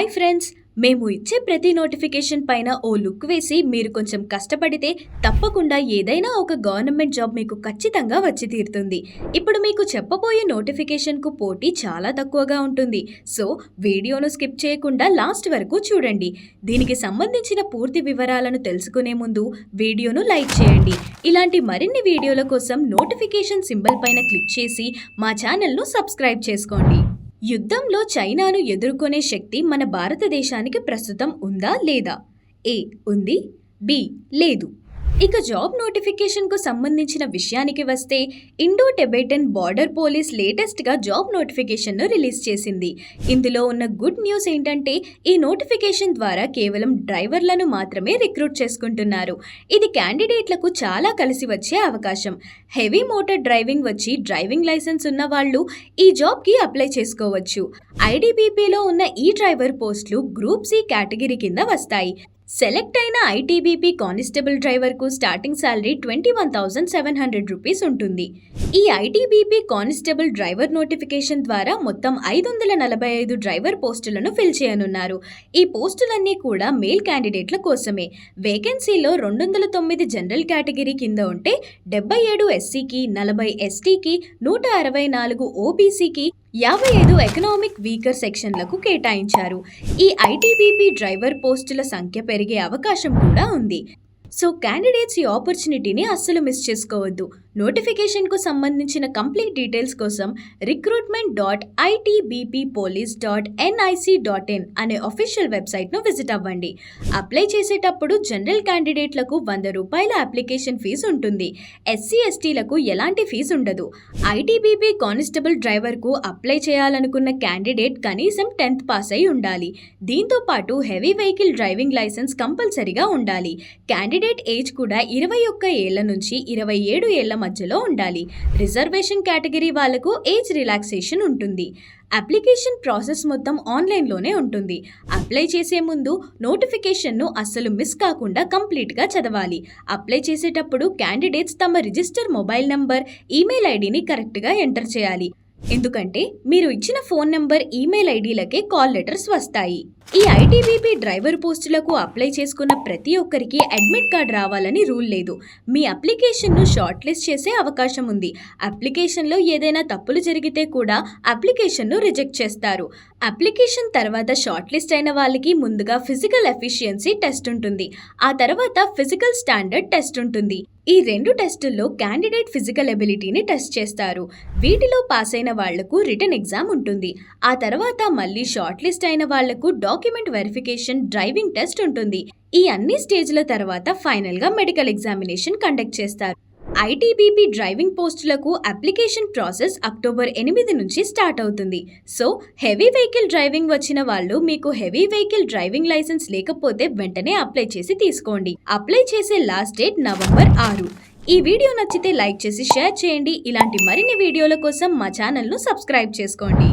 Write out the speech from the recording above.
Hi friends, మేము ఇచ్చే ప్రతి నోటిఫికేషన్ పైన ఓ లుక్ వేసి మీరు కొంచెం కష్టపడితే తప్పకుండా ఏదైనా ఒక గవర్నమెంట్ జాబ్ మీకు ఖచ్చితంగా వచ్చి తీరుతుంది. ఇప్పుడు మీకు చెప్పబోయే నోటిఫికేషన్కు పోటీ చాలా తక్కువగా ఉంటుంది. సో వీడియోను స్కిప్ చేయకుండా లాస్ట్ వరకు చూడండి. దీనికి సంబంధించిన పూర్తి వివరాలను తెలుసుకునే ముందు వీడియోను లైక్ చేయండి. ఇలాంటి మరిన్ని వీడియోల కోసం నోటిఫికేషన్ సింబల్ పైన క్లిక్ చేసి మా ఛానల్ను సబ్స్క్రైబ్ చేసుకోండి. యుద్ధంలో చైనాను ఎదుర్కొనే శక్తి మన భారతదేశానికి ప్రస్తుతం ఉందా లేదా? ఏ ఉంది, బి లేదు. ఇక జాబ్ నోటిఫికేషన్కు సంబంధించిన విషయానికి వస్తే ఇండో టిబెటన్ బార్డర్ పోలీస్ లేటెస్ట్గా జాబ్ నోటిఫికేషన్ను రిలీజ్ చేసింది. ఇందులో ఉన్న గుడ్ న్యూస్ ఏంటంటే ఈ నోటిఫికేషన్ ద్వారా కేవలం డ్రైవర్లను మాత్రమే రిక్రూట్ చేసుకుంటున్నారు. ఇది క్యాండిడేట్లకు చాలా కలిసి వచ్చే అవకాశం. హెవీ మోటార్ డ్రైవింగ్ వచ్చి డ్రైవింగ్ లైసెన్స్ ఉన్న వాళ్ళు ఈ జాబ్కి అప్లై చేసుకోవచ్చు. ఐటీబీపీలో ఉన్న ఈ డ్రైవర్ పోస్టులు గ్రూప్ సి కేటగిరీ కింద వస్తాయి. సెలెక్ట్ అయిన ఐటీబీపీ కానిస్టేబుల్ డ్రైవర్కు స్టార్టింగ్ శాలరీ 21,700 రూపీస్ ఉంటుంది. ఈ ఐటీబీపీ కానిస్టేబుల్ డ్రైవర్ నోటిఫికేషన్ ద్వారా మొత్తం 545 డ్రైవర్ పోస్టులను ఫిల్ చేయనున్నారు. ఈ పోస్టులన్నీ కూడా మేల్ క్యాండిడేట్ల కోసమే. వేకెన్సీలో 209 జనరల్ కేటగిరీ కింద ఉంటే 77 ఎస్సీకి, 40 ఎస్టీకి, 164 ఓబీసీకి, 55 ఎకనామిక్ వీకర్ సెక్షన్లకు కేటాయించారు. ఈ ఐటీబీపీ డ్రైవర్ పోస్టుల సంఖ్య పెరిగే అవకాశం కూడా ఉంది. సో క్యాండిడేట్స్ ఈ ఆపర్చునిటీని అస్సలు మిస్ చేసుకోవద్దు. నోటిఫికేషన్కు సంబంధించిన కంప్లీట్ డీటెయిల్స్ కోసం recruitment.itbppolice.nic.in అనే అఫీషియల్ వెబ్సైట్ను విజిట్ అవ్వండి. అప్లై చేసేటప్పుడు జనరల్ క్యాండిడేట్లకు 100 రూపాయల అప్లికేషన్ ఫీజు ఉంటుంది. ఎస్సీ ఎస్టీలకు ఎలాంటి ఫీజు ఉండదు. ఐటీబీపీ కానిస్టేబుల్ డ్రైవర్కు అప్లై చేయాలనుకున్న క్యాండిడేట్ కనీసం 10th పాస్ అయి ఉండాలి. దీంతో పాటు హెవీ వెహికల్ డ్రైవింగ్ లైసెన్స్ కంపల్సరీగా ఉండాలి. క్యాండిడేట్ ఏజ్ కూడా 21 ఏళ్ల నుంచి 27 ఏళ్ల మధ్యలో ఉండాలి. రిజర్వేషన్ కేటగిరీ వాళ్లకు ఏజ్ రిలాక్సేషన్ ఉంటుంది. అప్లికేషన్ ప్రాసెస్ మొత్తం ఆన్లైన్లోనే ఉంటుంది. అప్లై చేసే ముందు నోటిఫికేషన్ను అస్సలు మిస్ కాకుండా కంప్లీట్గా చదవాలి. అప్లై చేసేటప్పుడు క్యాండిడేట్స్ తమ రిజిస్టర్ మొబైల్ నంబర్, ఈమెయిల్ ఐడిని కరెక్ట్గా ఎంటర్ చేయాలి. ఎందుకంటే మీరు ఇచ్చిన ఫోన్ నంబర్, ఈమెయిల్ ఐడీలకే కాల్ లెటర్స్ వస్తాయి. ఈ ఐటీబీపీ డ్రైవర్ పోస్టులకు అప్లై చేసుకున్న ప్రతి ఒక్కరికి అడ్మిట్ కార్డ్ రావాలని రూల్ లేదు. మీ అప్లికేషన్ను షార్ట్ లిస్ట్ చేసే అవకాశం ఉంది. అప్లికేషన్లో ఏదైనా తప్పులు జరిగితే కూడా అప్లికేషన్ను రిజెక్ట్ చేస్తారు. అప్లికేషన్ తర్వాత షార్ట్ లిస్ట్ అయిన వాళ్ళకి ముందుగా ఫిజికల్ ఎఫిషియన్సీ టెస్ట్ ఉంటుంది. ఆ తర్వాత ఫిజికల్ స్టాండర్డ్ టెస్ట్ ఉంటుంది. ఈ 2 టెస్టుల్లో క్యాండిడేట్ ఫిజికల్ ఎబిలిటీని టెస్ట్ చేస్తారు. వీటిలో పాస్ అయిన వాళ్లకు రిటన్ ఎగ్జామ్ ఉంటుంది. ఆ తర్వాత మళ్ళీ షార్ట్ లిస్ట్ అయిన వాళ్లకు డాక్యుమెంట్ వెరిఫికేషన్, డ్రైవింగ్ టెస్ట్ ఉంటుంది. ఈ అన్ని స్టేజ్ల తర్వాత ఫైనల్గా మెడికల్ ఎగ్జామినేషన్ కండక్ట్ చేస్తారు. ఐటీబీపీ డ్రైవింగ్ పోస్టులకు అప్లికేషన్ ప్రాసెస్ అక్టోబర్ 8 నుంచి స్టార్ట్ అవుతుంది. సో హెవీ వెహికల్ డ్రైవింగ్ వచ్చిన వాళ్ళు, మీకు హెవీ వెహికల్ డ్రైవింగ్ లైసెన్స్ లేకపోతే వెంటనే అప్లై చేసి తీసుకోండి. అప్లై చేసే లాస్ట్ డేట్ నవంబర్ 6. ఈ వీడియో నచ్చితే లైక్ చేసి షేర్ చేయండి. ఇలాంటి మరిన్ని వీడియోల కోసం మా ఛానల్ను సబ్స్క్రైబ్ చేసుకోండి.